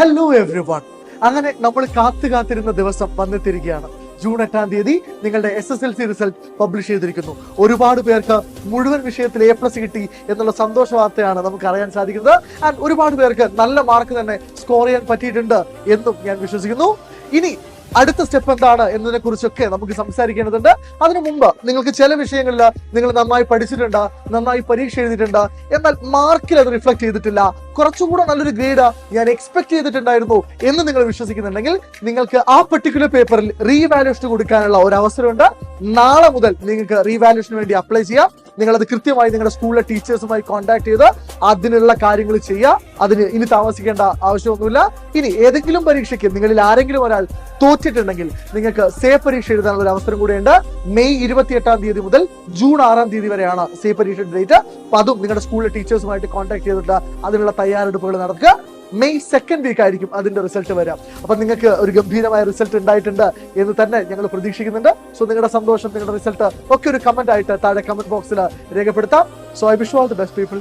Hello every one. അങ്ങനെ നമ്മൾ കാത്തിരുന്ന ദിവസം വന്നെത്തിരിക്കുകയാണ്. ജൂൺ 8-ാം തീയതി നിങ്ങളുടെ SSLC റിസൾട്ട് പബ്ലിഷ് ചെയ്തിരിക്കുന്നു. ഒരുപാട് പേർക്ക് മുഴുവൻ വിഷയത്തിൽ A+ കിട്ടി എന്നുള്ള സന്തോഷ വാർത്തയാണ് നമുക്ക് അറിയാൻ സാധിക്കുന്നത്. ആൻഡ് ഒരുപാട് പേർക്ക് നല്ല മാർക്ക് തന്നെ സ്കോർ ചെയ്യാൻ പറ്റിയിട്ടുണ്ട് എന്നും ഞാൻ വിശ്വസിക്കുന്നു. ഇനി അടുത്ത സ്റ്റെപ്പ് എന്താണ് എന്നതിനെ കുറിച്ചൊക്കെ നമുക്ക് സംസാരിക്കേണ്ടതുണ്ട്. അതിനു മുമ്പ് നിങ്ങൾക്ക് ചില വിഷയങ്ങളിൽ നിങ്ങൾ നന്നായി പഠിച്ചിട്ടുണ്ട്, നന്നായി പരീക്ഷ എഴുതിയിട്ടുണ്ട്, എന്നാൽ മാർക്കിൽ അത് റിഫ്ലക്ട് ചെയ്തിട്ടില്ല, കുറച്ചുകൂടെ നല്ലൊരു ഗ്രേഡ് ഞാൻ എക്സ്പെക്ട് ചെയ്തിട്ടുണ്ടായിരുന്നു എന്ന് നിങ്ങൾ വിശ്വസിക്കുന്നുണ്ടെങ്കിൽ നിങ്ങൾക്ക് ആ പെർട്ടിക്കുലർ പേപ്പറിൽ റീവാലുവേഷൻ കൊടുക്കാനുള്ള ഒരു അവസരമുണ്ട്. നാളെ മുതൽ നിങ്ങൾക്ക് റീവാലുവേഷന് വേണ്ടി അപ്ലൈ ചെയ്യാം. നിങ്ങളത് കൃത്യമായി നിങ്ങളുടെ സ്കൂളിലെ ടീച്ചേഴ്സുമായി കോൺടാക്ട് ചെയ്ത് അതിനുള്ള കാര്യങ്ങൾ ചെയ്യുക. അതിന് ഇനി താമസിക്കേണ്ട ആവശ്യമൊന്നുമില്ല. ഇനി ഏതെങ്കിലും പരീക്ഷയ്ക്ക് നിങ്ങളിൽ ആരെങ്കിലും ഒരാൾ തോറ്റിട്ടുണ്ടെങ്കിൽ നിങ്ങൾക്ക് സേഫ് പരീക്ഷ എഴുതാനുള്ള ഒരു അവസരം കൂടെയുണ്ട്. മെയ് 28-ാം തീയതി മുതൽ ജൂൺ 6-ാം തീയതി വരെയാണ് സേഫ് പരീക്ഷ ഡേറ്റ്. അപ്പൊ അതും നിങ്ങളുടെ സ്കൂളിലെ ടീച്ചേഴ്സുമായിട്ട് കോൺടാക്ട് ചെയ്തിട്ട് അതിനുള്ള തയ്യാറെടുപ്പുകൾ നടത്തുക. മെയ് 2nd വീക്ക് ആയിരിക്കും അതിന്റെ റിസൾട്ട് വരാം. അപ്പൊ നിങ്ങൾക്ക് ഒരു ഗംഭീരമായ റിസൾട്ട് ഉണ്ടായിട്ടുണ്ട് എന്ന് തന്നെ ഞങ്ങൾ പ്രതീക്ഷിക്കുന്നുണ്ട്. സോ നിങ്ങളുടെ സന്തോഷം, നിങ്ങളുടെ റിസൾട്ട് ഒക്കെ ഒരു കമന്റ് ആയിട്ട് താഴെ കമന്റ് ബോക്സിൽ രേഖപ്പെടുത്താം. So I wish you all the best people.